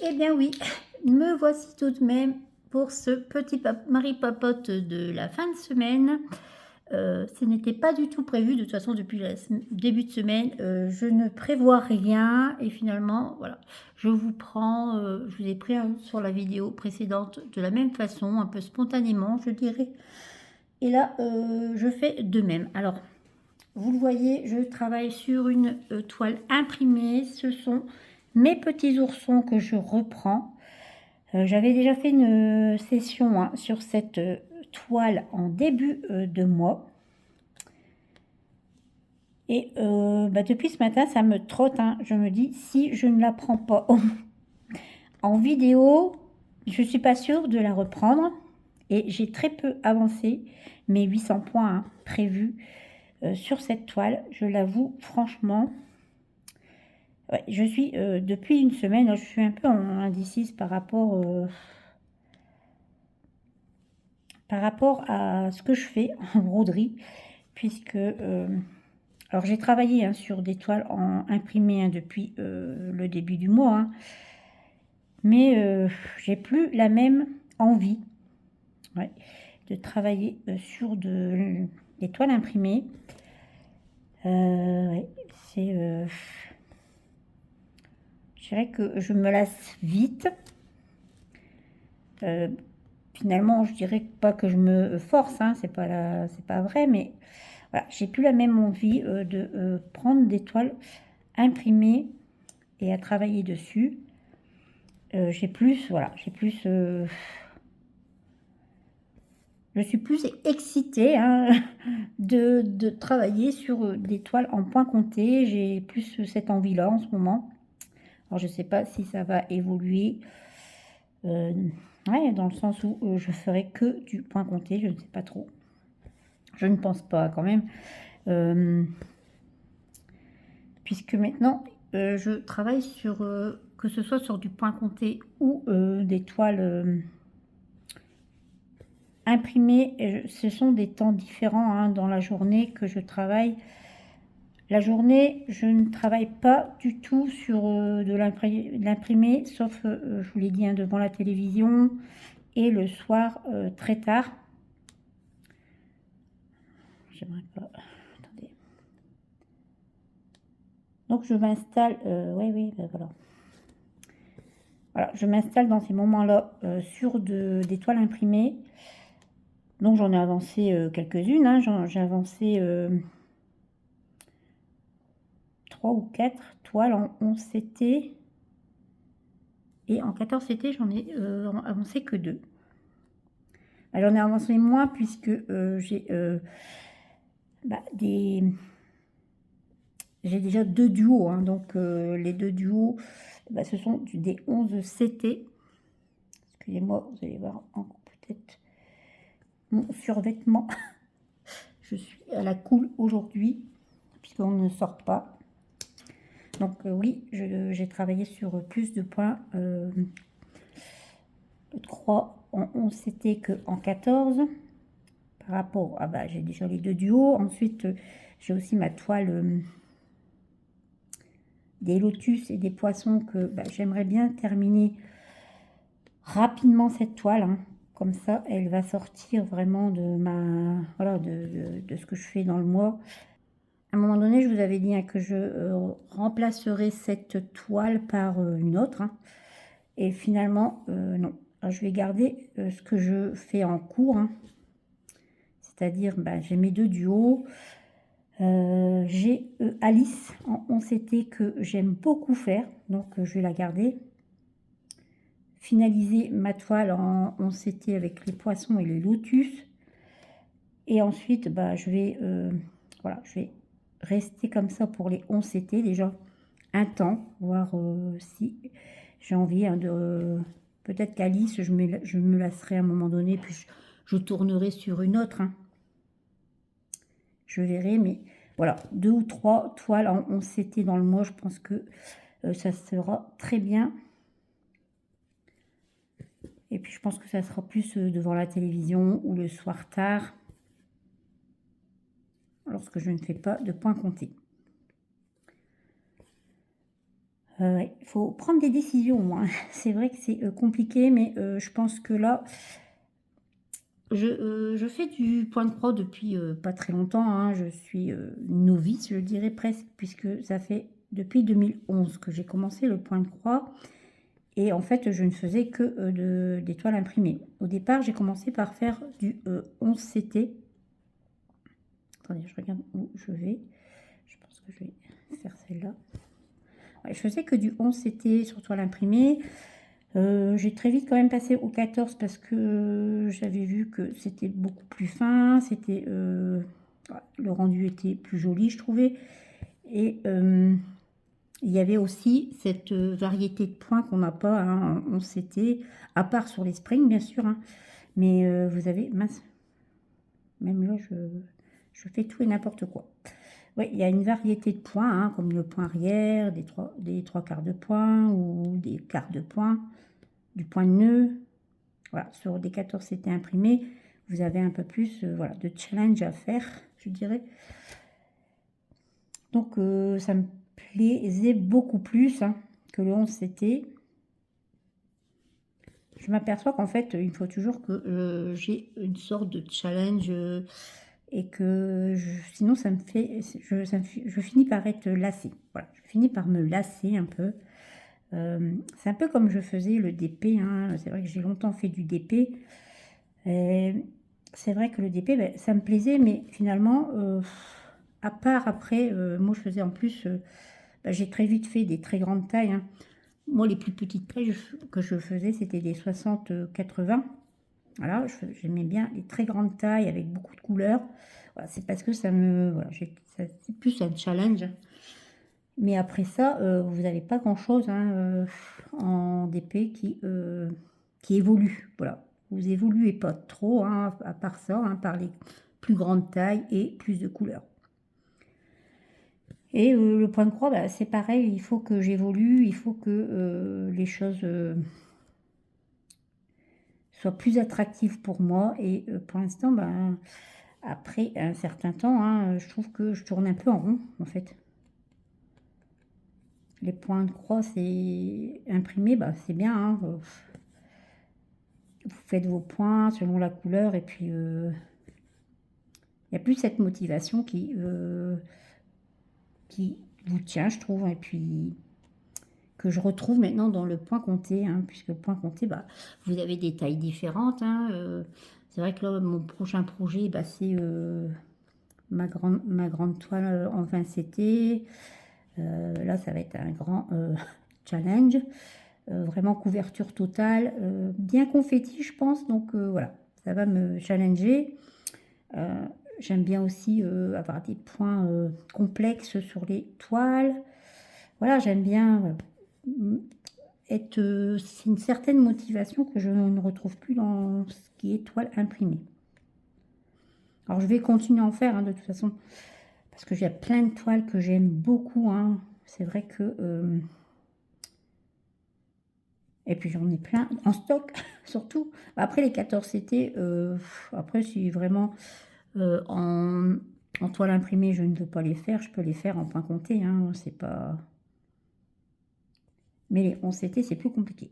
Eh bien oui, me voici tout de même pour ce petit mari papote de la fin de semaine. Ce n'était pas du tout prévu, de toute façon depuis le début de semaine, je ne prévois rien et finalement voilà, je vous ai pris, hein, sur la vidéo précédente de la même façon, un peu spontanément je dirais et là, je fais de même. Alors, vous le voyez, je travaille sur une, toile imprimée. Ce sont mes petits oursons que je reprends. J'avais déjà fait une, session, hein, sur cette, toile en début, de mois et depuis ce matin, ça me trotte, hein. Je me dis: «Si je ne la prends pas en vidéo, je ne suis pas sûre de la reprendre» et j'ai très peu avancé mes 800 points, hein, prévus, sur cette toile. Je l'avoue franchement, ouais, je suis, depuis une semaine, je suis un peu en indécise par rapport à ce que je fais en broderie puisque, alors j'ai travaillé, hein, sur des toiles en imprimées, hein, depuis, le début du mois, hein, mais, j'ai plus la même envie, ouais, de travailler, sur des toiles imprimées. Ouais, c'est, je dirais que je me lasse vite. Heu, Finalement, je dirais pas que je me force, hein, c'est pas vrai, mais voilà, j'ai plus la même envie, de, prendre des toiles imprimées et à travailler dessus. J'ai plus, voilà, je suis plus excitée, hein, de travailler sur, des toiles en point compté. J'ai plus, cette envie-là en ce moment. Alors je sais pas si ça va évoluer, ouais, dans le sens où, je ferai que du point compté, je ne sais pas trop. Je ne pense pas quand même, hem, puisque maintenant, je travaille sur, que ce soit sur du point compté ou, des toiles, imprimées, ce sont des temps différents, hein, dans la journée que je travaille. La journée, je ne travaille pas du tout sur, de l'imprimé, sauf, je vous l'ai dit, hein, devant la télévision et le soir, très tard. J'aimerais pas, attendez. Donc je m'installe, oui, oui, bah, voilà. Voilà, je m'installe dans ces moments-là, sur des toiles imprimées. Donc j'en ai avancé, quelques-unes, hein, j'ai avancé, 3 ou 4 toiles en 11 CT et en 14 CT, j'en ai, avancé que 2. Bah, j'en ai avancé moins puisque, j'ai, des j'ai déjà 2 duos, hein, donc les 2 duos, ce sont des 11 CT. Excusez-moi, vous allez voir encore peut-être mon survêtement. Je suis à la cool aujourd'hui, puisqu'on ne sort pas. Donc oui, j'ai travaillé sur plus de points, 3 en 11 CT qu'en 14. Par rapport, j'ai déjà les 2 duos. Ensuite, j'ai aussi ma toile, des lotus et des poissons que, j'aimerais bien terminer rapidement cette toile, hein. Comme ça, elle va sortir vraiment de ma voilà, de ce que je fais dans le mois. À un moment donné, je vous avais dit, hein, que je, remplacerai cette toile par, une autre, hein, et finalement, non. Alors je vais garder, ce que je fais en cours, hein. C'est-à-dire, j'ai mes 2 duos, j'ai, Alice en 11 CT que j'aime beaucoup faire, donc je vais la garder. Finaliser ma toile en 11 CT avec les poissons et les lotus et ensuite, je vais, voilà, je vais rester comme ça pour les 11 CT déjà un temps, voir, si j'ai envie, hein, de peut-être qu'Alice, je me lasserai à un moment donné, puis je tournerai sur une autre, hein. Je verrai, mais voilà, 2 ou 3 toiles en 11 CT dans le mois, je pense que, ça sera très bien et puis je pense que ça sera plus, devant la télévision ou le soir tard, lorsque je ne fais pas de point compté. Ouais. ouais, il faut prendre des décisions, hein. C'est vrai que c'est, compliqué, mais je pense que là, je fais du point de croix depuis, pas très longtemps, hein. Je suis, novice, je dirais presque, puisque ça fait depuis 2011 que j'ai commencé le point de croix et en fait, je ne faisais que, des toiles imprimées. Au départ, j'ai commencé par faire du, 11 CT. Attendez, je regarde où je vais. Je pense que je vais faire celle-là. Ouais, je faisais que du 11 CT sur toile imprimée. J'ai très vite quand même passé au 14 parce que j'avais vu que c'était beaucoup plus fin, c'était, le rendu était plus joli, je trouvais et il y avait aussi cette, variété de points qu'on n'a pas, hein, en 11 CT, à part sur les springs bien sûr, hein, mais vous avez mince, même là je fais tout et n'importe quoi. Oui, il y a une variété de points, hein, comme le point arrière, des 3/4 de points ou des quarts de points, du point de nœud. Voilà, sur des 14 CT imprimés, vous avez un peu plus, voilà, de challenge à faire, je dirais. Donc ça me plaisait beaucoup plus, hein, que le 11 CT. Je m'aperçois qu'en fait, il faut toujours que, j'ai une sorte de challenge, et que sinon ça me fait je finis par être lassée. Voilà, je finis par me lasser un peu. C'est un peu comme je faisais le DP, hein. C'est vrai que j'ai longtemps fait du DP et c'est vrai que le DP, beh, ça me plaisait, mais finalement, à part après, moi je faisais en plus, bah, j'ai très vite fait des très grandes tailles, hein. Moi les plus petites tailles que je faisais, c'était des 60-80. Voilà, j'aimais bien les très grandes tailles avec beaucoup de couleurs. Voilà, c'est parce que ça me voilà, c'est plus un challenge. Mais après ça, vous n'avez pas grand-chose, hein, en DP qui évolue, voilà. Vous évoluez pas trop, hein, à part ça, hein, par les plus grandes tailles et plus de couleurs. Et le point de croix, bah, c'est pareil, il faut que j'évolue, il faut que, les choses, soient plus attractives pour moi et pour l'instant, ben, après un certain temps, hein, je trouve que je tourne un peu en rond, en fait. Les points de croix, c'est imprimé, bah, c'est bien, hein, vous faites vos points selon la couleur et puis, il y a plus cette motivation qui vous tient, je trouve et puis que je retrouve maintenant dans le point compté, hein, puisque le point compté, bah, vous avez des tailles différentes, hein, c'est vrai que là, mon prochain projet, bah, c'est, ma grande toile, en 20 CT. Là, ça va être un grand, challenge. Vraiment couverture totale, bien confetti, je pense, donc voilà, ça va me challenger. Heu, J'aime bien aussi, avoir des points, complexes sur les toiles. Voilà, j'aime bien, être, c'est une certaine motivation que je ne retrouve plus dans ce qui est toile imprimée. Alors je vais continuer à en faire, hein, de toute façon, parce que j'ai plein de toiles que j'aime beaucoup, hein. C'est vrai que, et puis j'en ai plein en stock, surtout. Après les 14 CT, après si vraiment, en toile imprimée, je ne veux pas les faire, je peux les faire en point compté, hein, c'est pas mais les 11 CT, c'est plus compliqué.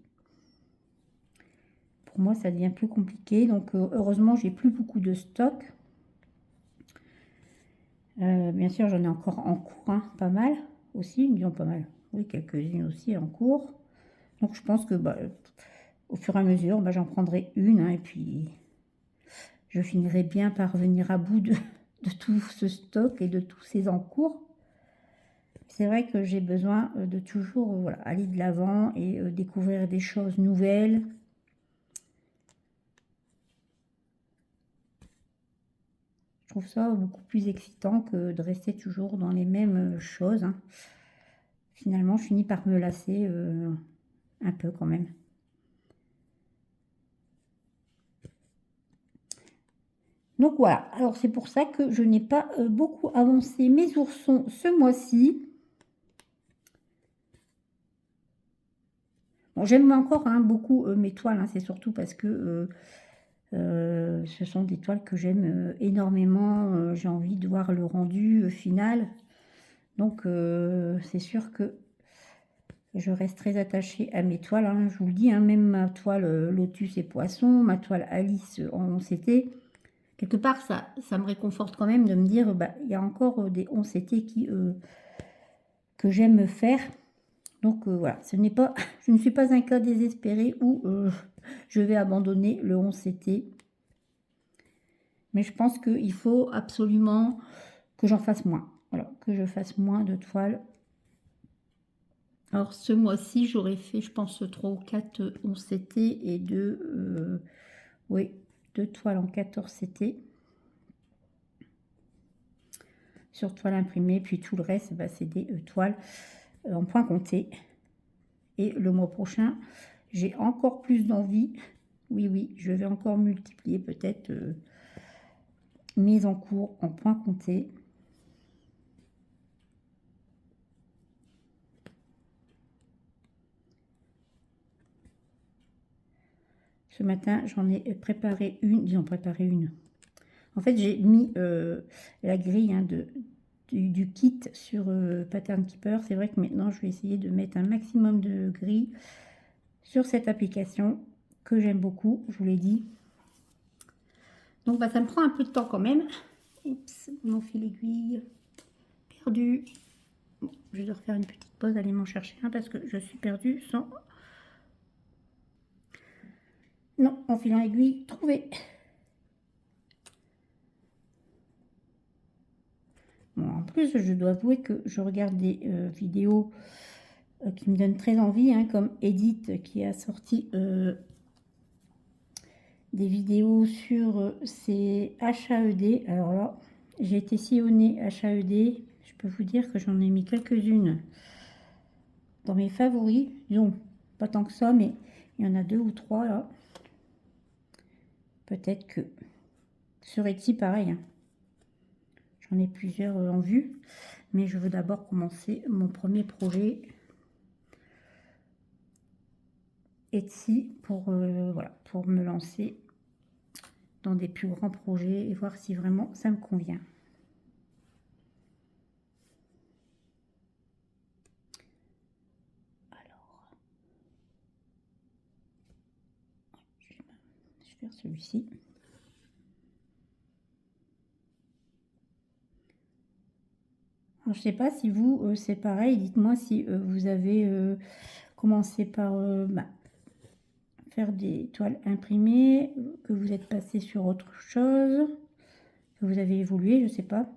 Pour moi, ça devient plus compliqué, donc heureusement, j'ai plus beaucoup de stock. Bien sûr, j'en ai encore en cours, hein, pas mal aussi, disons pas mal, oui, quelques-unes aussi en cours. Donc je pense que, bah, au fur et à mesure, bah, j'en prendrai une, hein, et puis je finirai bien par venir à bout de tout ce stock et de tous ces encours. C'est vrai que j'ai besoin, de toujours, voilà, aller de l'avant et découvrir des choses nouvelles. Je trouve ça beaucoup plus excitant que de rester toujours dans les mêmes, choses, hein. Finalement, je finis par me lasser, un peu quand même. Donc voilà, alors c'est pour ça que je n'ai pas, beaucoup avancé mes oursons ce mois-ci. Bon, j'aime encore, hein, beaucoup, mes toiles, hein, c'est surtout parce que, ce sont des toiles que j'aime, énormément, j'ai envie de voir le rendu, final. Donc c'est sûr que Je reste très attachée à mes toiles, hein, je vous le dis, hein, même ma toile Lotus et Poisson, ma toile Alice en CT. Quelque part, ça me réconforte quand même de me dire, bah, il y a encore des 11 CT que j'aime faire. Donc voilà, ce n'est pas, je ne suis pas un cas désespéré où je vais abandonner le 11 CT. Mais je pense qu'il faut absolument que j'en fasse moins. Voilà, que je fasse moins de toiles. Alors ce mois-ci, j'aurais fait, je pense, 3 ou 4 11 CT et 2, oui, 2 toiles en 14 CT. Sur toile imprimée, puis tout le reste, bah, c'est des toiles en point compté. Et le mois prochain, j'ai encore plus d'envie. Oui, oui, je vais encore multiplier peut-être mes encours en point compté. Ce matin, j'en ai préparé une, disons préparé une. En fait, j'ai mis la grille hein, du kit sur Pattern Keeper. C'est vrai que maintenant, je vais essayer de mettre un maximum de grilles sur cette application que j'aime beaucoup, je vous l'ai dit. Donc, bah, ça me prend un peu de temps quand même. Oups, mon fil aiguille perdu. Bon, je dois refaire une petite pause, aller m'en chercher un parce que je suis perdue sans... Non, mon fil en aiguille trouvé. Bon, en plus, je dois avouer que je regarde des vidéos qui me donnent très envie, hein, comme Edith qui a sorti des vidéos sur ses HAED. Alors là, j'ai été sillonnée HAED. Je peux vous dire que j'en ai mis quelques-unes dans mes favoris. Disons, pas tant que ça, mais il y en a 2 ou 3 là. Peut-être que sur Etsy, pareil. Hein. J'en ai plusieurs en vue. Mais je veux d'abord commencer mon premier projet Etsy pour, voilà, pour me lancer dans des plus grands projets et voir si vraiment ça me convient. Alors, je vais faire celui-ci. Alors, je ne sais pas si vous, c'est pareil. Dites-moi si vous avez commencé par bah, faire des toiles imprimées, que vous êtes passé sur autre chose, que vous avez évolué, je ne sais pas.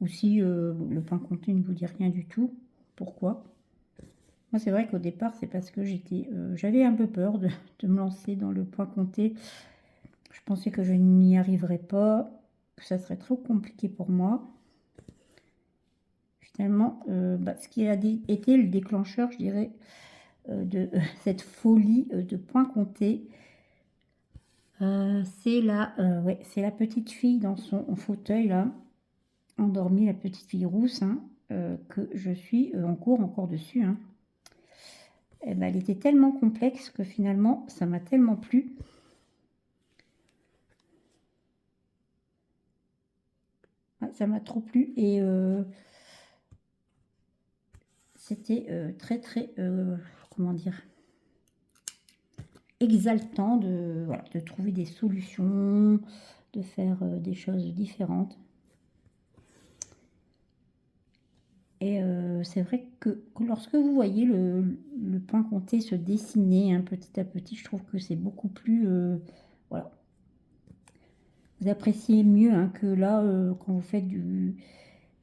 Ou si le point compté ne vous dit rien du tout. Pourquoi? Moi, c'est vrai qu'au départ, c'est parce que j'avais un peu peur de me lancer dans le point compté. Je pensais que je n'y arriverais pas, que ça serait trop compliqué pour moi. Finalement, bah, ce qui a été le déclencheur, je dirais, de cette folie de point compté, c'est ouais, la petite fille dans son fauteuil, là, endormie, la petite fille rousse, hein, que je suis en cours encore dessus. Hein. Eh ben, elle était tellement complexe que finalement, ça m'a tellement plu. Ouais, ça m'a trop plu et c'était très, très, comment dire, exaltant voilà, de trouver des solutions, de faire des choses différentes. Et c'est vrai que lorsque vous voyez le point compté se dessiner hein, petit à petit, je trouve que c'est beaucoup plus... voilà. Vous appréciez mieux hein, que là, quand vous faites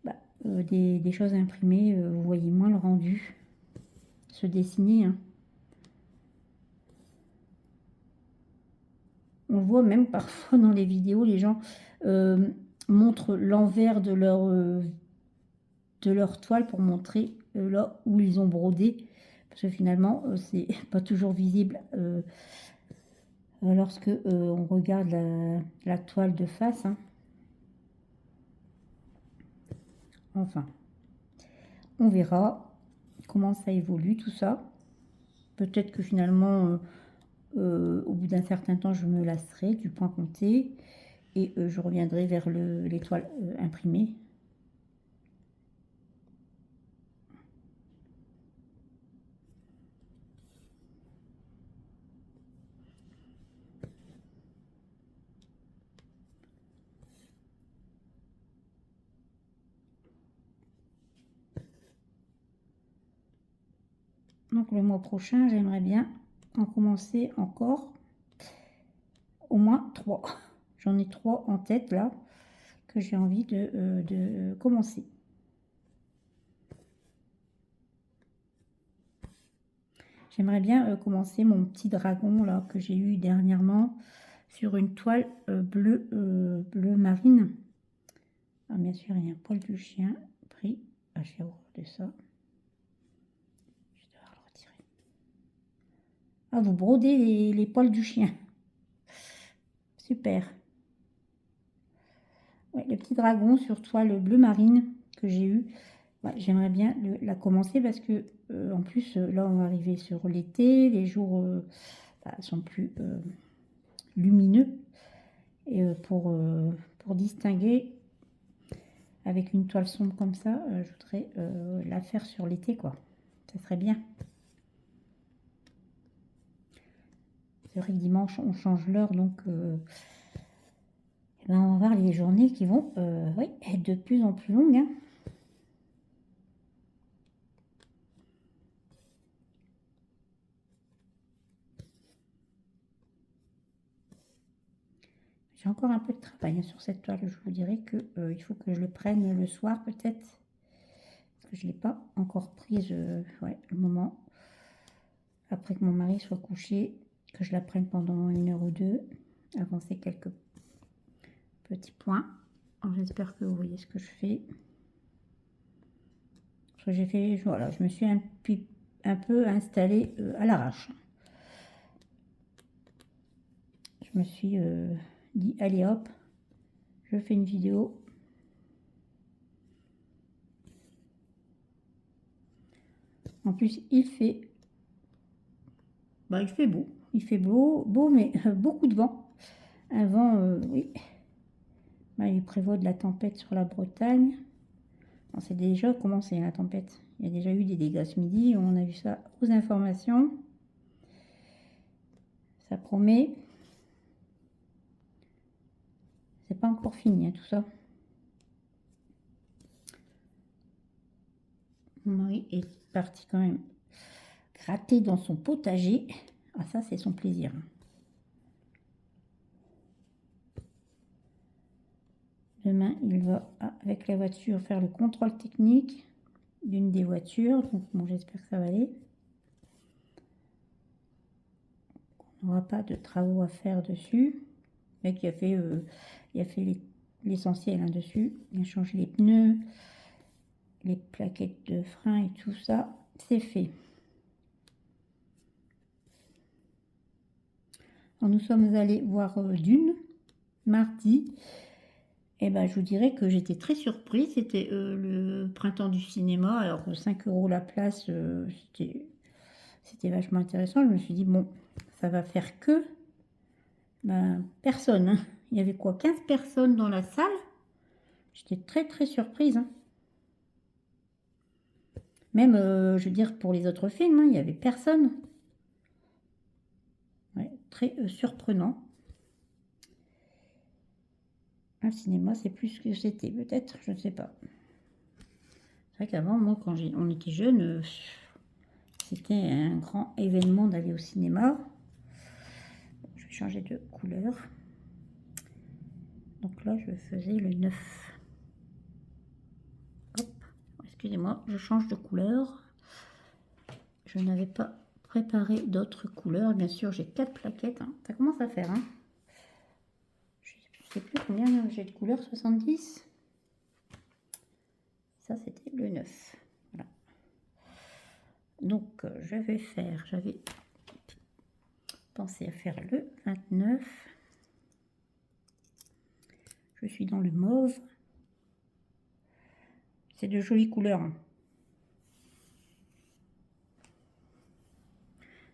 bah, des choses imprimées, vous voyez moins le rendu se dessiner. Hein. On le voit même parfois dans les vidéos, les gens montrent l'envers de leur toile pour montrer là où ils ont brodé. Parce que finalement, c'est pas toujours visible lorsque on regarde la toile de face. Hein. Enfin, on verra comment ça évolue tout ça. Peut-être que finalement, au bout d'un certain temps, je me lasserai du point compté et je reviendrai vers les toiles imprimées. Donc le mois prochain, j'aimerais bien en commencer encore au moins 3. J'en ai 3 en tête là que j'ai envie de commencer. J'aimerais bien commencer mon petit dragon là que j'ai eu dernièrement sur une toile bleu marine. Ah, bien sûr, il y a un poil du chien pris. Ah, j'ai horreur de ça. Je vais devoir le retirer. Ah, vous brodez les poils du chien. Super. Ouais, le petit dragon sur toile bleu marine que j'ai eu. Ouais, j'aimerais bien la commencer parce que en plus là on va arriver sur l'été, les jours sont plus lumineux et pour distinguer avec une toile sombre comme ça, je voudrais la faire sur l'été quoi. Ça serait bien. C'est vrai que dimanche on change l'heure donc eh ben, on va voir les journées qui vont oui, être de plus en plus longues. Hein. J'ai encore un peu de travail sur cette toile. Je vous dirais que il faut que je le prenne le soir peut-être. Parce que je ne l'ai pas encore prise ouais, le moment. Après que mon mari soit couché, que je la prenne pendant 1 heure ou 2. Avancer quelques petits points. J'espère que vous voyez ce que je fais. Parce que j'ai fait, voilà, je me suis un peu installée à l'arrache. Je me suis dit, allez hop, je fais une vidéo. En plus, il fait beau. Il fait beau, mais beaucoup de vent. Un vent, oui. Bah, il prévoit de la tempête sur la Bretagne. C'est déjà commencé la tempête. Il y a déjà eu des dégâts ce midi. On a vu ça aux informations. Ça promet. C'est pas encore fini hein, tout ça. Mon mari est parti quand même gratter dans son potager. Ah ça c'est son plaisir. Demain il va avec la voiture faire le contrôle technique d'une des voitures. Donc bon j'espère que ça va aller. On n'aura pas de travaux à faire dessus. Le mec il a fait l'essentiel hein, dessus. Il a changé les pneus, les plaquettes de frein et tout ça. C'est fait. Alors, nous sommes allés voir Dune mardi. Et ben, je vous dirais que j'étais très surprise. C'était le printemps du cinéma. Alors 5 € la place, c'était vachement intéressant. Je me suis dit, bon, ça va faire que personne. Hein. Il y avait quoi, 15 personnes dans la salle. J'étais très très surprise. Hein. Même, je veux dire, pour les autres films, hein, il n'y avait personne. Ouais, très surprenant. Un cinéma, c'est plus que c'était, peut-être, je ne sais pas. C'est vrai qu'avant, moi, quand on était jeune, c'était un grand événement d'aller au cinéma. Je vais changer de couleur. Donc là, je faisais le 9. Hop, excusez-moi, je change de couleur. Je n'avais pas préparé d'autres couleurs. Bien sûr, j'ai 4 plaquettes. Hein. Ça commence à faire. Hein. Je ne sais plus combien j'ai de couleurs, 70. Ça, c'était le 9. Voilà. Donc, j'avais pensé à faire le 29. Je suis dans le mauve. C'est de jolies couleurs. Hein.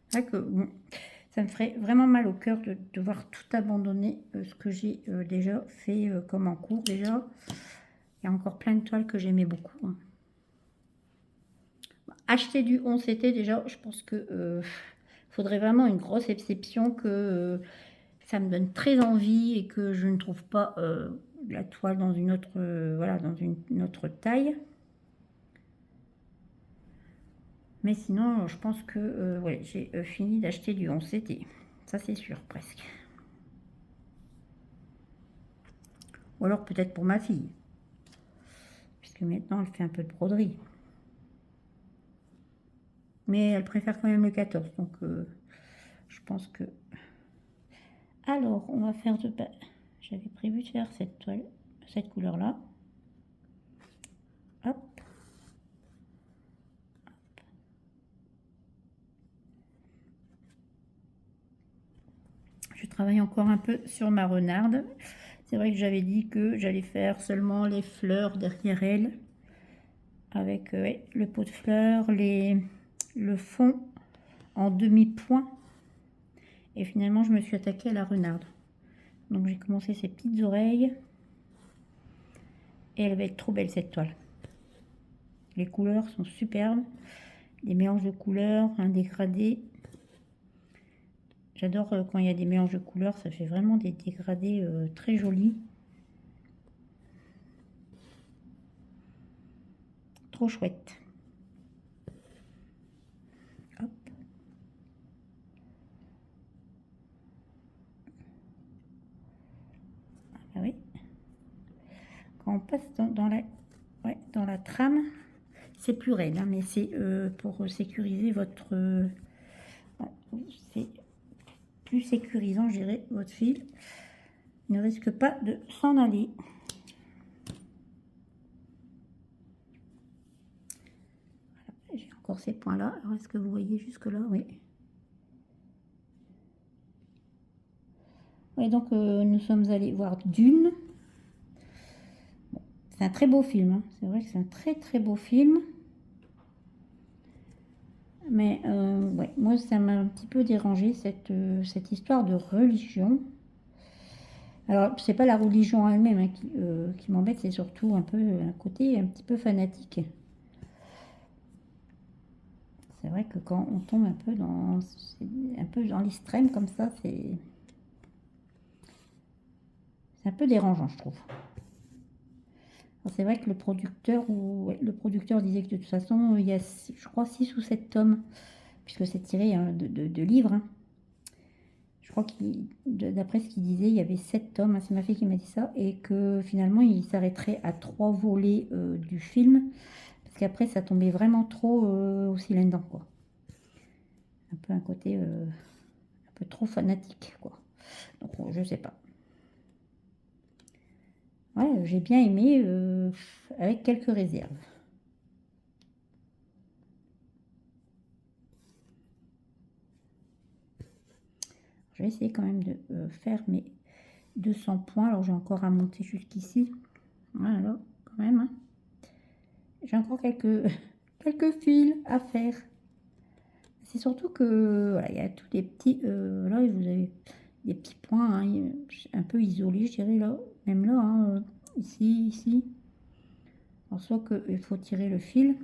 C'est vrai que bon, ça me ferait vraiment mal au cœur de devoir tout abandonner ce que j'ai déjà fait comme en cours déjà. Il y a encore plein de toiles que j'aimais beaucoup. Hein. Acheter du 11CT déjà, je pense que faudrait vraiment une grosse exception que ça me donne très envie et que je ne trouve pas la toile dans une autre, voilà, dans une autre taille. Mais sinon, je pense que ouais, j'ai fini d'acheter du 11 CT. Ça, c'est sûr, presque. Ou alors peut-être pour ma fille. Puisque maintenant, elle fait un peu de broderie. Mais elle préfère quand même le 14. Donc, je pense que... Alors, on va faire de... J'avais prévu de faire cette toile, cette couleur-là. Hop. Je travaille encore un peu sur ma renarde. C'est vrai que j'avais dit que j'allais faire seulement les fleurs derrière elle. Avec ouais, le pot de fleurs, le fond en demi-point. Et finalement, je me suis attaquée à la renarde. Donc j'ai commencé ces petites oreilles. Et elle va être trop belle cette toile. Les couleurs sont superbes. Les mélanges de couleurs, un dégradé. J'adore quand il y a des mélanges de couleurs. Ça fait vraiment des dégradés très jolis. Trop chouette. Hop. Ah oui. Quand on passe dans la trame, c'est plus raide, hein, mais c'est pour sécuriser votre... c'est plus sécurisant, je dirais, votre fil. Il ne risque pas de s'en aller. Voilà, j'ai encore ces points-là. Alors, est-ce que vous voyez jusque-là? Oui. Oui, donc nous sommes allés voir Dune. Bon, c'est un très beau film, hein. C'est vrai que c'est un très très beau film. Mais ouais, moi, ça m'a un petit peu dérangé cette histoire de religion. Alors, c'est pas la religion en elle-même hein, qui m'embête, c'est surtout un peu un côté un petit peu fanatique. C'est vrai que quand on tombe un peu dans l'extrême comme ça, c'est un peu dérangeant, je trouve. C'est vrai que le producteur disait que de toute façon, il y a, je crois, 6 ou 7 tomes, puisque c'est tiré hein, de livres. Hein. Je crois d'après ce qu'il disait, il y avait 7 tomes, hein, c'est ma fille qui m'a dit ça, et que finalement, il s'arrêterait à 3 volets du film, parce qu'après, ça tombait vraiment trop aussi là-dedans, quoi. Un peu un côté un peu trop fanatique, quoi. Donc, je sais pas. Ouais, j'ai bien aimé, avec quelques réserves. Je vais essayer quand même de faire mes 200 points. Alors, j'ai encore à monter jusqu'ici. Voilà, quand même. Hein. J'ai encore quelques fils à faire. C'est surtout que, voilà, il y a tous des petits... là, vous avez des petits points hein, un peu isolés, je dirais, là. Même là, hein, ici. Alors, soit qu'il faut tirer le fil.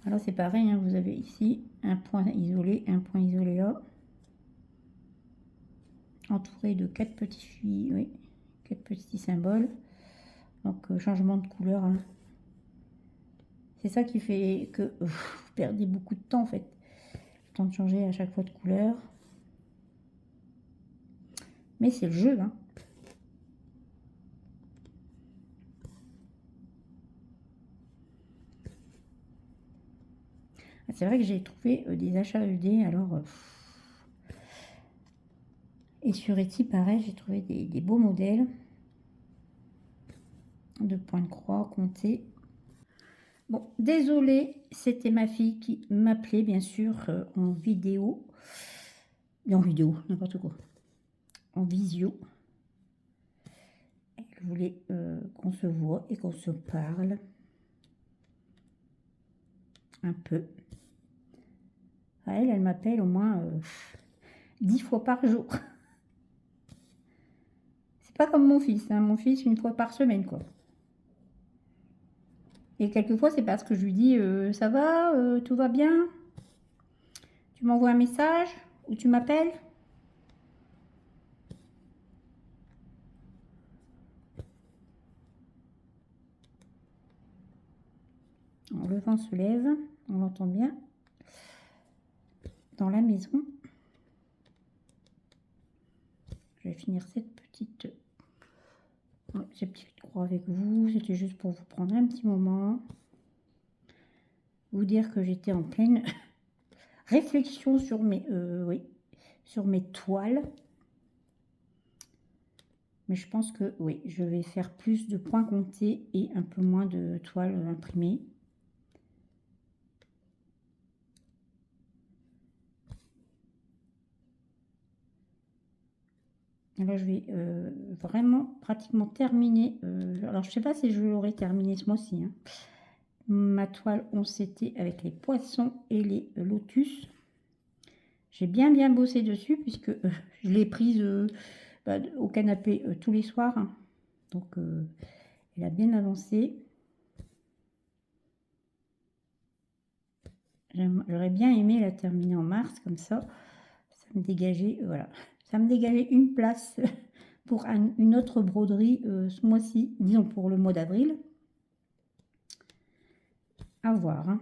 Alors, c'est pareil, hein, vous avez ici un point isolé là. Entouré de 4 petits fils, oui, 4 petits symboles. Donc, changement de couleur. Hein. C'est ça qui fait que vous perdez beaucoup de temps, en fait. Le temps de changer à chaque fois de couleur. Mais c'est le jeu, hein. C'est vrai que j'ai trouvé des achats ED, alors... et sur Etsy, pareil, j'ai trouvé des beaux modèles. De points de croix, comptés. Bon, désolée, c'était ma fille qui m'appelait, bien sûr, en vidéo. En vidéo, n'importe quoi. En visio. Elle voulait qu'on se voit et qu'on se parle. Un peu. Elle m'appelle au moins 10 fois par jour. C'est pas comme mon fils, hein. Mon fils, une fois par semaine, quoi. Et quelquefois, c'est parce que je lui dis ça va, tout va bien. Tu m'envoies un message ou tu m'appelles. vent se lève, on l'entend bien dans la maison. Je vais finir cette petite croix avec vous. C'était juste pour vous prendre un petit moment, vous dire que j'étais en pleine réflexion sur sur mes toiles. Mais je pense que oui, je vais faire plus de points comptés et un peu moins de toiles imprimées. Et là, je vais vraiment pratiquement terminer. Alors, je ne sais pas si je l'aurai terminé ce mois-ci. Hein. Ma toile 11CT avec les poissons et les lotus. J'ai bien bossé dessus puisque je l'ai prise au canapé tous les soirs. Hein. Donc, elle a bien avancé. J'aurais bien aimé la terminer en mars, comme ça. Ça me dégageait, voilà. Ça me dégageait une place pour une autre broderie ce mois-ci, disons pour le mois d'avril. À voir. Hein.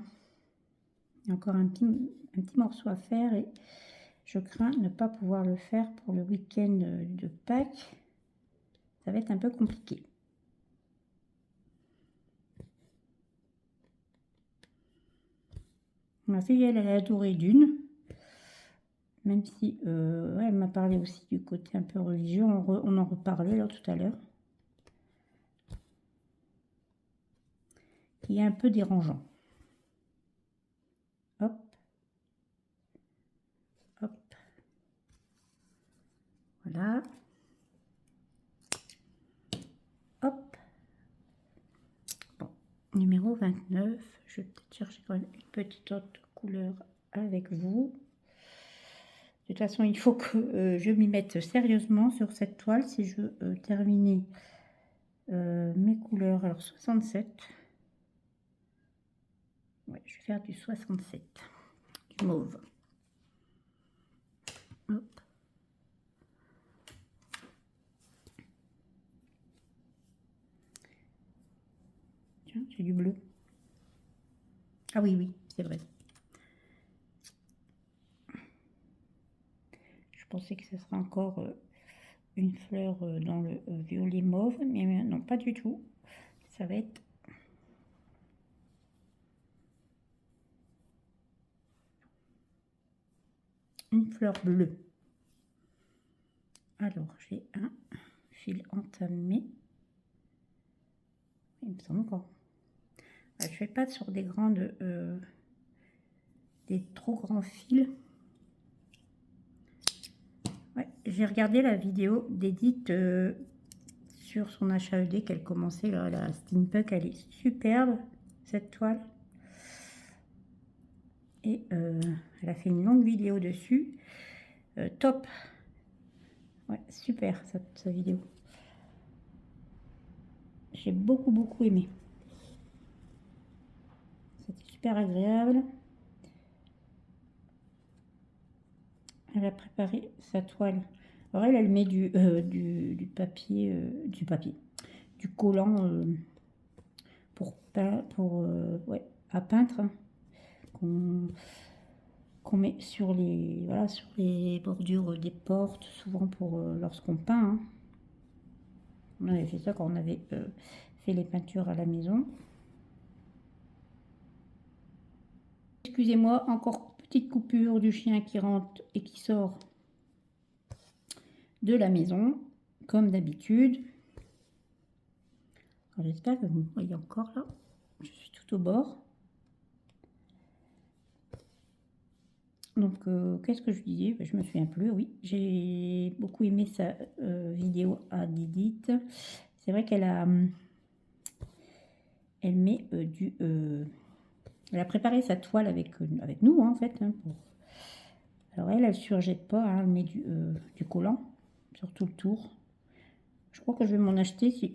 Il y a encore un petit morceau à faire et je crains ne pas pouvoir le faire pour le week-end de Pâques. Ça va être un peu compliqué. Ma fille, elle a adoré Dune. Même si ouais, elle m'a parlé aussi du côté un peu religieux. On en reparlait là tout à l'heure. Qui est un peu dérangeant. Hop. Hop. Voilà. Hop. Bon. Numéro 29. Je vais peut-être chercher quand même une petite autre couleur avec vous. De toute façon, il faut que je m'y mette sérieusement sur cette toile si je veux terminer mes couleurs. Alors 67. Ouais, je vais faire du 67. Du mauve. Hop. Tiens, c'est du bleu. Ah oui, c'est vrai. Je pensais que ce serait encore une fleur dans le violet mauve, mais non, pas du tout. Ça va être une fleur bleue. Alors, j'ai un fil entamé. Il me semble encore. Je ne fais pas sur des trop grands fils. Ouais, j'ai regardé la vidéo d'Edith sur son HAED qu'elle commençait, là, la Steampunk. Elle est superbe, cette toile. Et elle a fait une longue vidéo dessus. Top. Ouais, super, sa vidéo. J'ai beaucoup aimé. C'était super agréable. Elle a préparé sa toile. Alors elle met du papier, du collant à peindre hein, qu'on met sur les bordures des portes, souvent pour lorsqu'on peint. Hein. On avait fait ça quand on avait fait les peintures à la maison. Excusez-moi, encore petite coupure du chien qui rentre et qui sort de la maison, comme d'habitude. J'espère que vous voyez encore là. Je suis tout au bord. Donc, qu'est-ce que je disais? Je me souviens plus, oui. J'ai beaucoup aimé sa vidéo à Didith. C'est vrai qu'elle a... elle met elle a préparé sa toile avec nous, hein, en fait. Hein, alors, elle surjette pas. Hein, elle met du collant sur tout le tour. Je crois que je vais m'en acheter si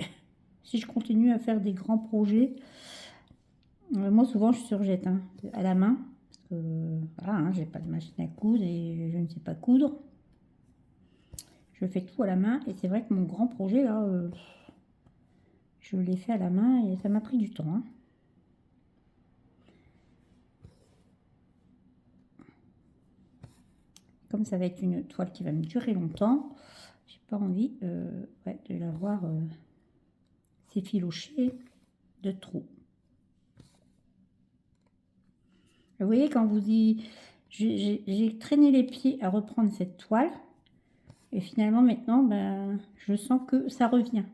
je continue à faire des grands projets. Moi, souvent, je surjette hein, à la main. Voilà, hein, j'ai pas de machine à coudre et je ne sais pas coudre. Je fais tout à la main et c'est vrai que mon grand projet là, je l'ai fait à la main et ça m'a pris du temps. Hein. comme ça va être une toile qui va me durer longtemps, j'ai pas envie ouais, de l'avoir s'effilocher de trop. Vous voyez, quand vous y... J'ai traîné les pieds à reprendre cette toile. Et finalement, maintenant, ben, je sens que ça revient.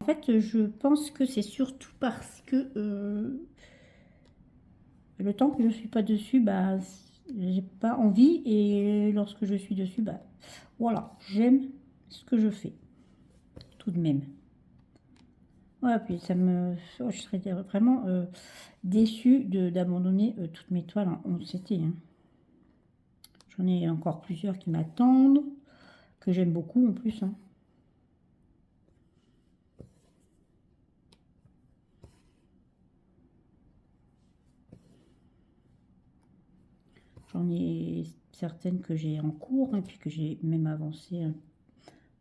En fait, je pense que c'est surtout parce que le temps que je ne suis pas dessus, bah, j'ai pas envie. Et lorsque je suis dessus, bah, voilà, j'aime ce que je fais. Tout de même. Voilà, puis ça me... Oh, je serais vraiment déçue d'abandonner toutes mes toiles en 11 CT. Hein. J'en ai encore plusieurs qui m'attendent, que j'aime beaucoup en plus. Hein. J'en ai certaines que j'ai en cours et puis que j'ai même avancé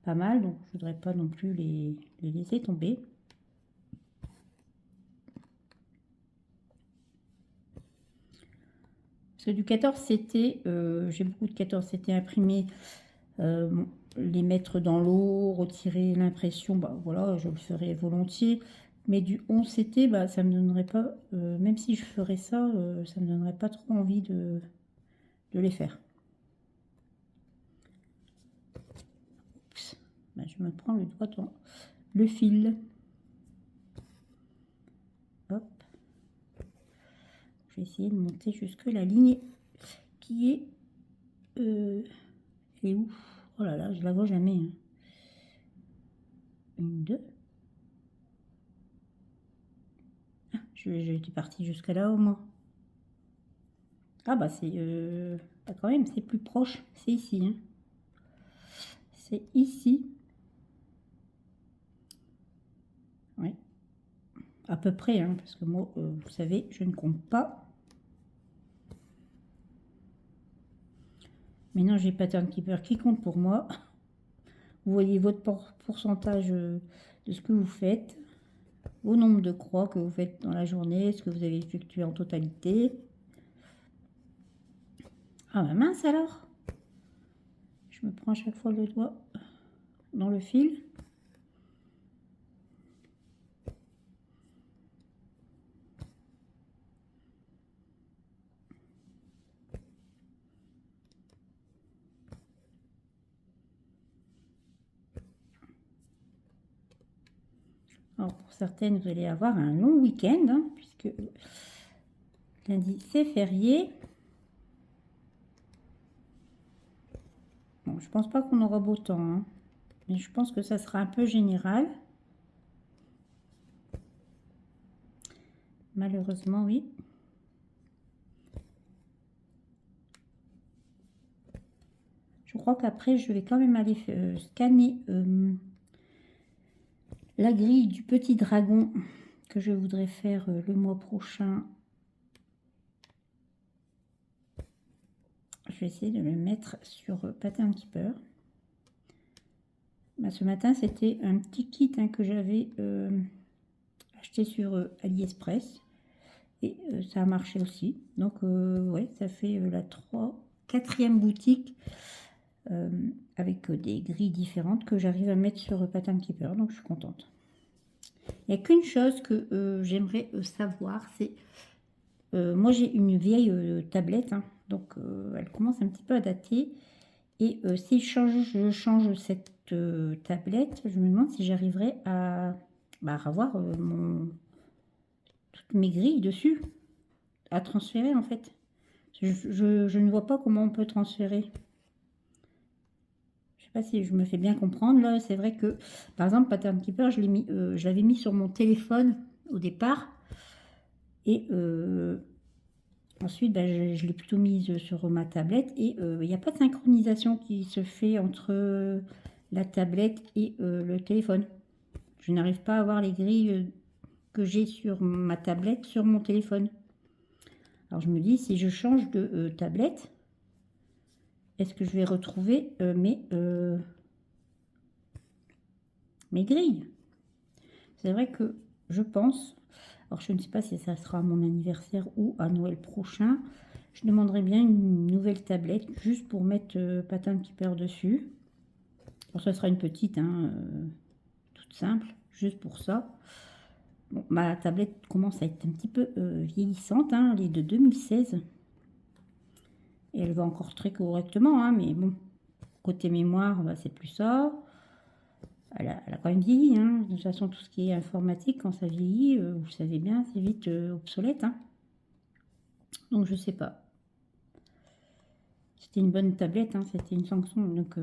pas mal. Donc je ne voudrais pas non plus les laisser tomber. Parce que du 14 CT, j'ai beaucoup de 14 CT imprimés. Les mettre dans l'eau, retirer l'impression, bah voilà, je le ferais volontiers. Mais du 11 CT, bah, ça me donnerait pas, même si je ferais ça, ça me donnerait pas trop envie de les faire. Oups. Bah, je me prends le doigt dans le fil. Hop. Je vais essayer de monter jusque la ligne qui est... elle est où? Oh là là, je la vois jamais. Hein. 1, 2. Ah, j'étais partie jusqu'à là au moins. Ah bah c'est... bah quand même, c'est plus proche. C'est ici. Hein. C'est ici. Oui. À peu près, hein, parce que moi, vous savez, je ne compte pas. Maintenant, j'ai Pattern Keeper qui compte pour moi. Vous voyez votre pourcentage de ce que vous faites, au nombre de croix que vous faites dans la journée, ce que vous avez effectué en totalité. Ah bah mince alors! Je me prends à chaque fois le doigt dans le fil. Alors pour certaines, vous allez avoir un long week-end, hein, puisque lundi c'est férié. Bon, je pense pas qu'on aura beau temps, hein, mais je pense que ça sera un peu général. Malheureusement, oui. Je crois qu'après, je vais quand même aller scanner la grille du petit dragon que je voudrais faire le mois prochain. Je vais essayer de le mettre sur Pattern Keeper. Bah, ce matin, c'était un petit kit hein, que j'avais acheté sur AliExpress. Et ça a marché aussi. Donc, ouais, ça fait la 4e boutique avec des grilles différentes que j'arrive à mettre sur Pattern Keeper. Donc, je suis contente. Il n'y a qu'une chose que j'aimerais savoir, c'est... moi, j'ai une vieille tablette, hein, donc elle commence un petit peu à dater. Et si je change cette tablette, je me demande si j'arriverai à avoir toutes mes grilles dessus, à transférer en fait. Je ne vois pas comment on peut transférer. Je sais pas si je me fais bien comprendre. Là, c'est vrai que, par exemple, Pattern Keeper, je l'avais mis sur mon téléphone au départ. Et ensuite, je l'ai plutôt mise sur ma tablette. Et il n'y a pas de synchronisation qui se fait entre la tablette et le téléphone. Je n'arrive pas à avoir les grilles que j'ai sur ma tablette sur mon téléphone. Alors je me dis, si je change de tablette, est-ce que je vais retrouver mes grilles? C'est vrai que je pense, alors je ne sais pas si ça sera à mon anniversaire ou à Noël prochain, Je demanderais bien une nouvelle tablette, juste pour mettre Patin Keeper dessus. Bon, ça sera une petite, hein, toute simple, juste pour ça. Bon, ma tablette commence à être un petit peu vieillissante, hein, elle est de 2016. Et elle va encore très correctement, hein, mais bon, côté mémoire, bah, c'est plus ça. Elle a quand même vieilli, hein. De toute façon, tout ce qui est informatique, quand ça vieillit, vous le savez bien, c'est vite obsolète, hein. Donc je sais pas. C'était une bonne tablette, hein, c'était une Samsung, donc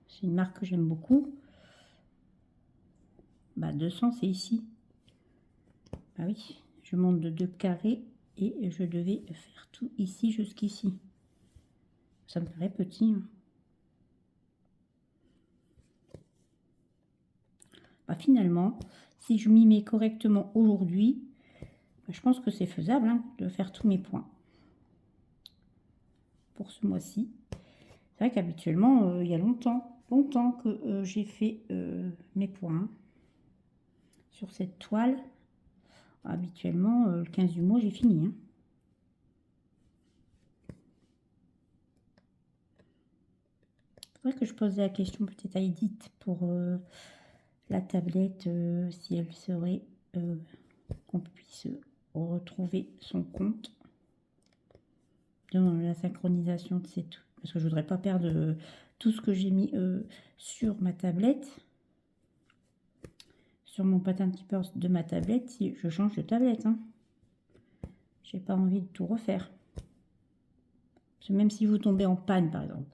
c'est une marque que j'aime beaucoup. Bah 200, c'est ici. Ah oui, je monte de 2 carrés et je devais faire tout ici jusqu'ici. Ça me paraît petit, hein. Bah, finalement, si je m'y mets correctement aujourd'hui, bah, je pense que c'est faisable, hein, de faire tous mes points pour ce mois-ci. C'est vrai qu'habituellement, il y a longtemps que j'ai fait mes points sur cette toile. Habituellement, le 15 du mois, j'ai fini, hein. Faudrait que je pose la question peut-être à Edith pour la tablette, si elle serait qu'on puisse retrouver son compte dans la synchronisation de cette... Parce que je voudrais pas perdre tout ce que j'ai mis sur ma tablette, sur mon Patin Keeper de ma tablette, si je change de tablette, hein. J'ai pas envie de tout refaire. Parce que même si vous tombez en panne, par exemple,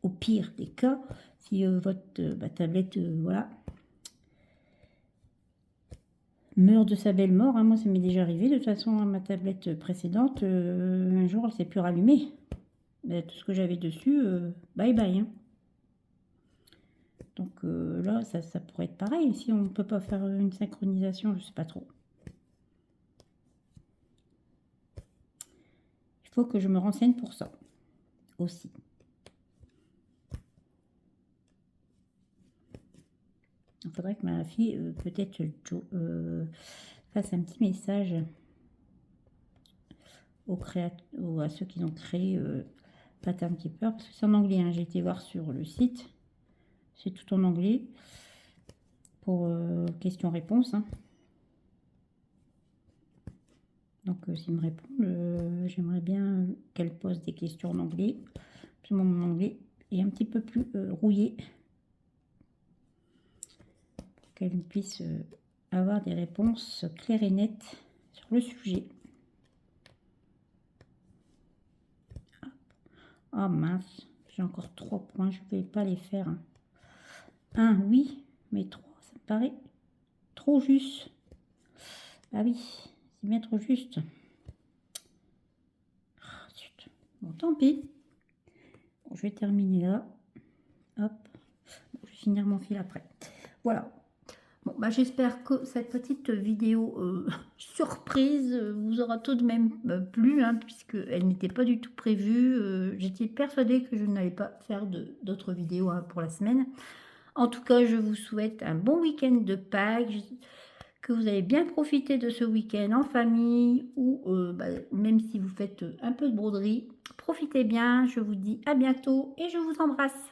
au pire des cas, si votre tablette, voilà, meurt de sa belle mort, hein, moi ça m'est déjà arrivé, de toute façon, à ma tablette précédente, un jour, elle s'est plus rallumée. Mais tout ce que j'avais dessus, bye bye, hein. Donc là, ça pourrait être pareil, si on ne peut pas faire une synchronisation, je sais pas trop. Il faut que je me renseigne pour ça, aussi. Il faudrait que ma fille, peut-être, fasse un petit message à ceux qui ont créé Pattern Keeper, parce que c'est en anglais, hein. J'ai été voir sur le site, c'est tout en anglais, pour questions-réponses, hein. Donc s'ils me répondent, j'aimerais bien qu'elle pose des questions en anglais, parce que mon anglais est un petit peu plus rouillé, pour qu'elle puisse avoir des réponses claires et nettes sur le sujet. Oh mince, j'ai encore 3 points, je ne vais pas les faire, hein. 1, oui, mais 3, ça me paraît trop juste. Ah oui, c'est bien trop juste. Ah, zut. Bon, tant pis. Bon, je vais terminer là. Hop. Bon, je vais finir mon fil après. Voilà. Bon, bah, j'espère que cette petite vidéo surprise vous aura tout de même plu, hein, puisqu'elle n'était pas du tout prévue. J'étais persuadée que je n'allais pas faire d'autres vidéos, hein, pour la semaine. En tout cas, je vous souhaite un bon week-end de Pâques, que vous avez bien profité de ce week-end en famille ou même si vous faites un peu de broderie. Profitez bien, je vous dis à bientôt et je vous embrasse.